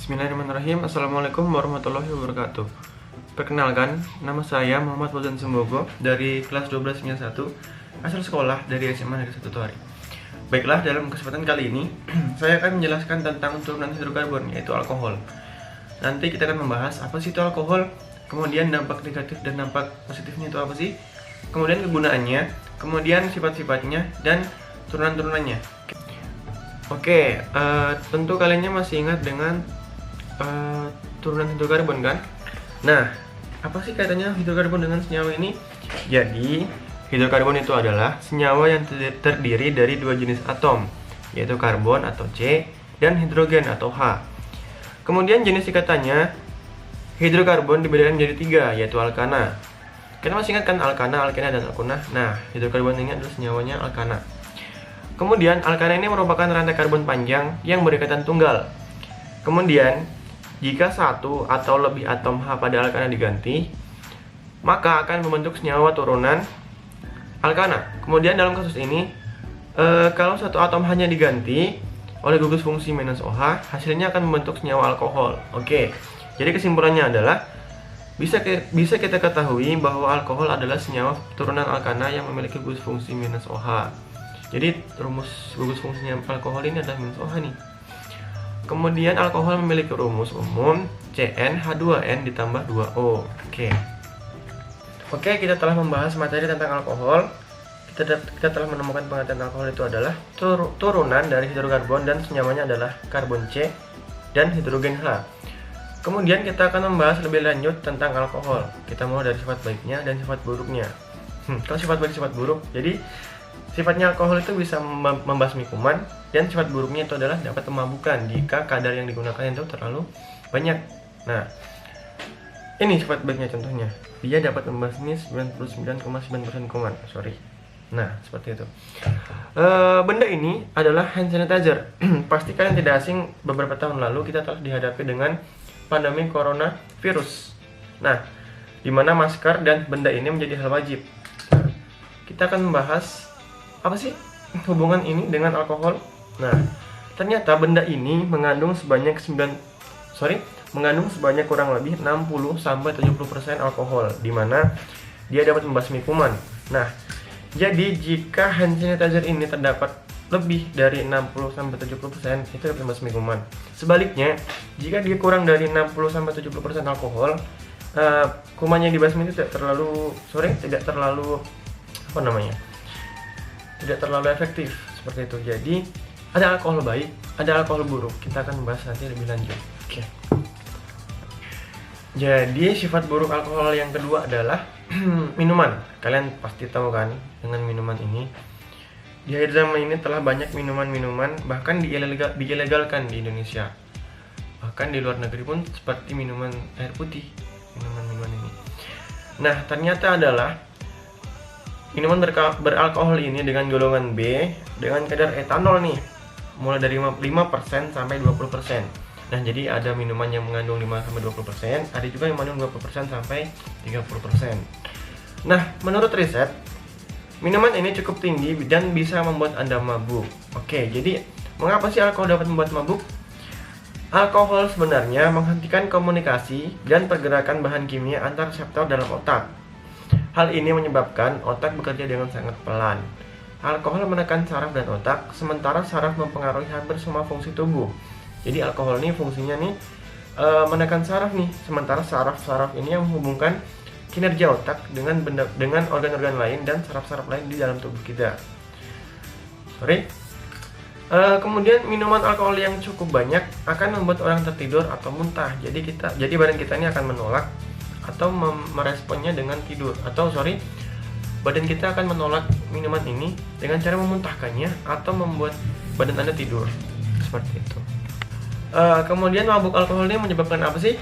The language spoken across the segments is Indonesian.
Bismillahirrahmanirrahim. Assalamualaikum warahmatullahi wabarakatuh. Perkenalkan, nama saya Muhammad Fauzan Sembogo dari kelas 12-1, asal sekolah dari SMA Negeri 1 Tohari. Baiklah, dalam kesempatan kali ini saya akan menjelaskan tentang turunan hidrokarbon, yaitu alkohol. Nanti kita akan membahas apa sih itu alkohol, kemudian dampak negatif dan dampak positifnya itu apa sih, kemudian kegunaannya, kemudian sifat-sifatnya, dan turunan-turunannya. Oke, tentu kalian masih ingat dengan turunan hidrokarbon kan? Nah, apa sih kaitannya hidrokarbon dengan senyawa ini? Jadi, hidrokarbon itu adalah senyawa yang terdiri dari dua jenis atom, yaitu karbon atau C dan hidrogen atau H. Kemudian jenis ikatannya, hidrokarbon dibedakan menjadi tiga, yaitu alkana. Kita masih ingat kan alkana, alkena, dan alkuna? Nah, hidrokarbon ini adalah senyawanya alkana. Kemudian, alkana ini merupakan rantai karbon panjang yang berikatan tunggal. Kemudian, jika satu atau lebih atom H pada alkana diganti, maka akan membentuk senyawa turunan alkana. Kemudian dalam kasus ini, kalau satu atom hanya diganti oleh gugus fungsi -OH, hasilnya akan membentuk senyawa alkohol. Oke, jadi kesimpulannya adalah bisa kita ketahui bahwa alkohol adalah senyawa turunan alkana yang memiliki gugus fungsi -OH. Jadi rumus gugus fungsinya alkohol ini adalah -OH nih. Kemudian alkohol memiliki rumus umum CnH2n ditambah 2O. Oke, kita telah membahas materi tentang alkohol. Kita telah menemukan pengertian alkohol itu adalah turunan dari hidrokarbon dan senyawanya adalah karbon C dan hidrogen H. Kemudian kita akan membahas lebih lanjut tentang alkohol. Kita mulai dari sifat baiknya dan sifat buruknya. Kalau sifat baik, sifat buruk. Jadi sifatnya alkohol itu bisa membasmi kuman, dan sifat buruknya itu adalah dapat memabukkan jika kadar yang digunakan itu terlalu banyak. Nah, ini sifat baiknya contohnya. Dia dapat membasmi 99,9% kuman. Nah, seperti itu. Benda ini adalah hand sanitizer. Pasti kalian tidak asing, beberapa tahun lalu kita telah dihadapi dengan pandemi coronavirus. Nah, di mana masker dan benda ini menjadi hal wajib. Kita akan membahas apa sih hubungan ini dengan alkohol? Nah, ternyata benda ini mengandung sebanyak kurang lebih 60-70% alkohol, di mana dia dapat membasmi kuman. Nah, jadi jika hand sanitizer ini terdapat lebih dari 60-70%, itu dapat membasmi kuman. Sebaliknya, jika dia kurang dari 60-70% alkohol, kumannya dibasmi itu tidak terlalu efektif seperti itu. Jadi ada alkohol baik, ada alkohol buruk. Kita akan membahas nanti lebih lanjut. Jadi sifat buruk alkohol yang kedua adalah minuman. Kalian pasti tahu kan dengan minuman ini. Di akhir zaman ini telah banyak minuman-minuman bahkan diilegalkan di Indonesia. Bahkan di luar negeri pun seperti minuman air putih, minuman-minuman ini. Nah, ternyata adalah minuman beralkohol ini dengan golongan B dengan kadar etanol nih mulai dari 5% sampai 20%. Nah, jadi ada minuman yang mengandung 5-20%, ada juga yang mengandung 20% sampai 30%. Nah, menurut riset, minuman ini cukup tinggi dan bisa membuat Anda mabuk. Jadi mengapa sih alkohol dapat membuat mabuk? Alkohol sebenarnya menghentikan komunikasi dan pergerakan bahan kimia antar reseptor dalam otak. Hal ini menyebabkan otak bekerja dengan sangat pelan. Alkohol menekan saraf dan otak, sementara saraf mempengaruhi hampir semua fungsi tubuh. Jadi alkohol ini fungsinya nih menekan saraf nih, sementara saraf-saraf ini yang menghubungkan kinerja otak dengan organ-organ lain dan saraf-saraf lain di dalam tubuh kita. Kemudian minuman alkohol yang cukup banyak akan membuat orang tertidur atau muntah. Jadi badan kita ini akan menolak atau meresponnya dengan tidur, badan kita akan menolak minuman ini dengan cara memuntahkannya atau membuat badan Anda tidur seperti itu. Kemudian mabuk alkohol ini menyebabkan apa sih?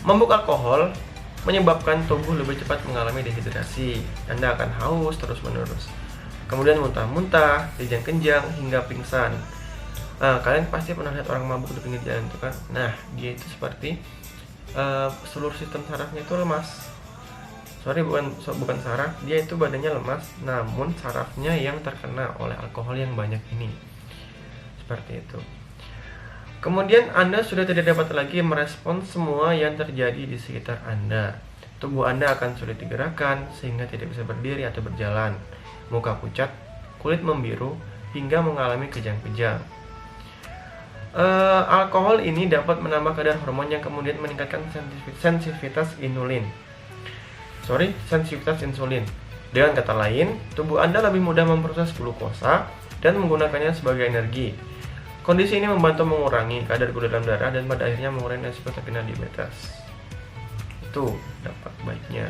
Mabuk alkohol menyebabkan tubuh lebih cepat mengalami dehidrasi. Anda akan haus terus-menerus. Kemudian muntah-muntah, kejang-kejang hingga pingsan. Kalian pasti pernah lihat orang mabuk di pinggir jalan itu kan? Nah, dia itu seperti seluruh sistem sarafnya itu lemas. Bukan saraf, dia itu badannya lemas, namun sarafnya yang terkena oleh alkohol yang banyak ini. Seperti itu. Kemudian Anda sudah tidak dapat lagi merespons semua yang terjadi di sekitar Anda. Tubuh Anda akan sulit digerakkan sehingga tidak bisa berdiri atau berjalan. Muka pucat, kulit membiru, hingga mengalami kejang-kejang. Alkohol ini dapat menambah kadar hormon yang kemudian meningkatkan sensitivitas insulin. Dengan kata lain, tubuh Anda lebih mudah memproses glukosa dan menggunakannya sebagai energi. Kondisi ini membantu mengurangi kadar gula dalam darah dan pada akhirnya mengurangi risiko terkena diabetes. Itu dampak baiknya.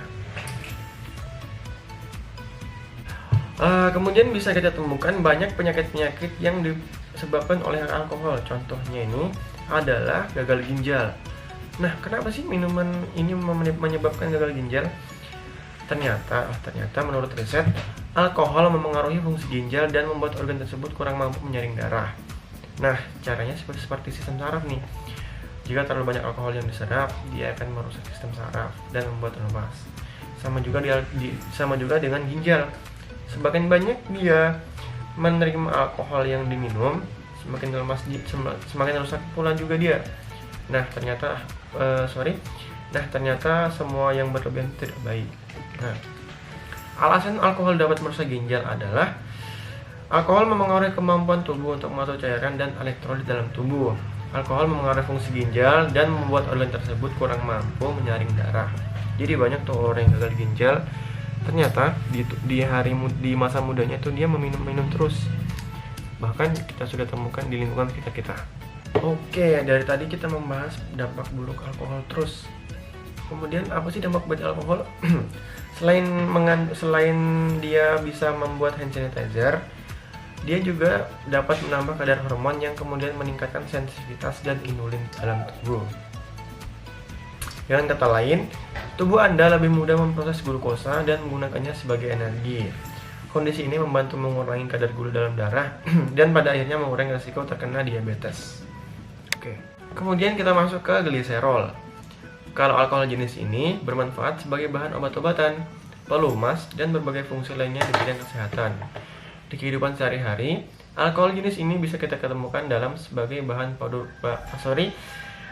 Kemudian bisa kita temukan banyak penyakit-penyakit yang disebabkan oleh alkohol. Contohnya ini adalah gagal ginjal. Nah, kenapa sih minuman ini menyebabkan gagal ginjal? Ternyata menurut riset, alkohol memengaruhi fungsi ginjal dan membuat organ tersebut kurang mampu menyaring darah. Nah, caranya seperti sistem saraf nih. Jika terlalu banyak alkohol yang diserap, dia akan merusak sistem saraf dan membuat lemas. Sama juga dengan ginjal. Semakin banyak dia menerima alkohol yang diminum, semakin rusak pula juga dia. Nah, ternyata semua yang berlebihan tidak baik. Nah, alasan alkohol dapat merusak ginjal adalah alkohol memengaruhi kemampuan tubuh untuk mengatur cairan dan elektrolit dalam tubuh. Alkohol memengaruhi fungsi ginjal dan membuat organ tersebut kurang mampu menyaring darah. Jadi banyak tuh orang yang gagal ginjal, ternyata di masa mudanya tuh dia minum terus. Bahkan kita sudah temukan di lingkungan kita. Oke, dari tadi kita membahas dampak buruk alkohol terus. Kemudian apa sih dampak baik alkohol? Selain dia bisa membuat hand sanitizer, dia juga dapat menambah kadar hormon yang kemudian meningkatkan sensitivitas dan insulin dalam tubuh. Dengan kata lain, tubuh Anda lebih mudah memproses glukosa dan menggunakannya sebagai energi. Kondisi ini membantu mengurangi kadar gula dalam darah dan pada akhirnya mengurangi risiko terkena diabetes. Oke. Kemudian kita masuk ke gliserol. Kalau alkohol jenis ini bermanfaat sebagai bahan obat-obatan, pelumas, dan berbagai fungsi lainnya di bidang kesehatan. Di kehidupan sehari-hari, alkohol jenis ini bisa kita ketemukan dalam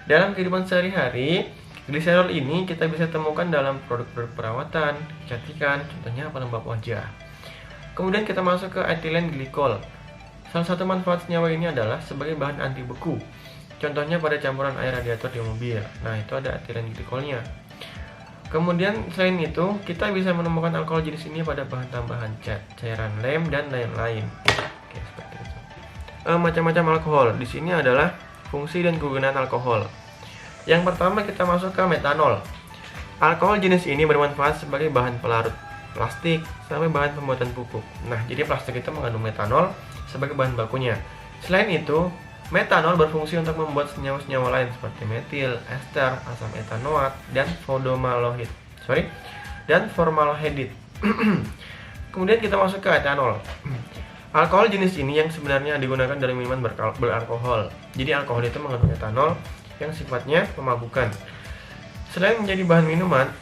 kehidupan sehari-hari, gliserol ini kita bisa temukan dalam produk-produk perawatan, kecantikan, contohnya pelembab wajah. Kemudian kita masuk ke etilen glikol. Salah satu manfaat senyawa ini adalah sebagai bahan anti beku. Contohnya pada campuran air radiator di mobil. Nah, itu ada etilen glikolnya. Kemudian selain itu, kita bisa menemukan alkohol jenis ini pada bahan tambahan cat, cairan lem, dan lain-lain. Oke, seperti itu. Macam-macam alkohol. Di sini adalah fungsi dan kegunaan alkohol. Yang pertama kita masuk ke metanol. Alkohol jenis ini bermanfaat sebagai bahan pelarut plastik sampai bahan pembuatan pupuk. Nah, jadi plastik itu mengandung metanol sebagai bahan bakunya. Selain itu, metanol berfungsi untuk membuat senyawa-senyawa lain seperti metil, ester, asam etanoat, dan formaldehyde. Kemudian kita masuk ke etanol. Alkohol jenis ini yang sebenarnya digunakan dalam minuman beralkohol. Jadi alkohol itu mengandung etanol yang sifatnya memabukkan. Selain menjadi bahan minuman,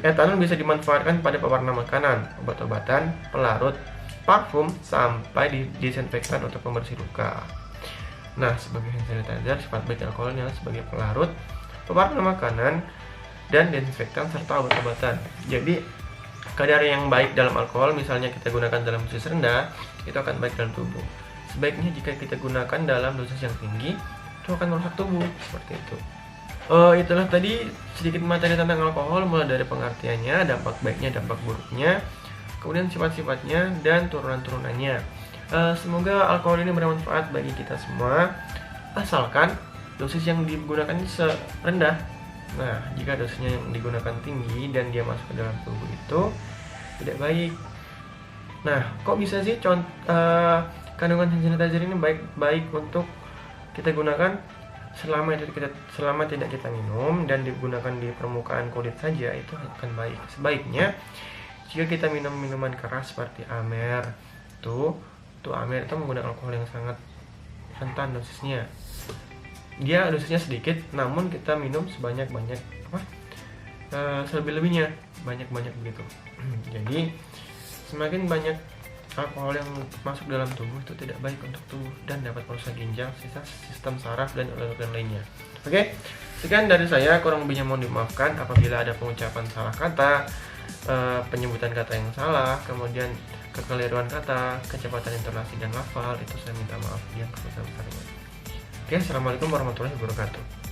etanol bisa dimanfaatkan pada pewarna makanan, obat-obatan, pelarut, parfum, sampai disinfektan untuk pembersih luka. Nah, sebagai hand sanitizer, sifat baik alkoholnya sebagai pelarut, pewarna makanan, dan desinfektan serta obat-obatan. Jadi, kadar yang baik dalam alkohol, misalnya kita gunakan dalam dosis rendah, itu akan baik dalam tubuh. Sebaiknya jika kita gunakan dalam dosis yang tinggi, itu akan merusak tubuh, seperti itu. Itulah tadi sedikit materi tentang alkohol, mulai dari pengertiannya, dampak baiknya, dampak buruknya, kemudian sifat-sifatnya, dan turunan-turunannya. Semoga alkohol ini bermanfaat bagi kita semua, asalkan dosis yang digunakan rendah. Nah, jika dosisnya yang digunakan tinggi dan dia masuk ke dalam tubuh itu tidak baik. Nah, kok bisa sih kandungan hand sanitizer ini baik untuk kita gunakan selama tidak kita minum dan digunakan di permukaan kulit saja, itu akan baik. Sebaiknya jika kita minum minuman keras seperti Amer, Amer itu menggunakan alkohol yang sangat rentan dosisnya. Dia dosisnya sedikit, namun kita minum sebanyak-banyak selebih-lebihnya, banyak-banyak begitu. Jadi semakin banyak alkohol yang masuk dalam tubuh itu tidak baik untuk tubuh dan dapat merusak ginjal, sistem saraf, dan organ lainnya. Oke, sekian dari saya, kurang lebihnya mohon dimaafkan apabila ada pengucapan salah kata, penyebutan kata yang salah, kemudian kekeliruan kata, kecepatan intonasi dan lafal, itu saya minta maaf yang sebesar-besarnya. Oke, assalamualaikum warahmatullahi wabarakatuh.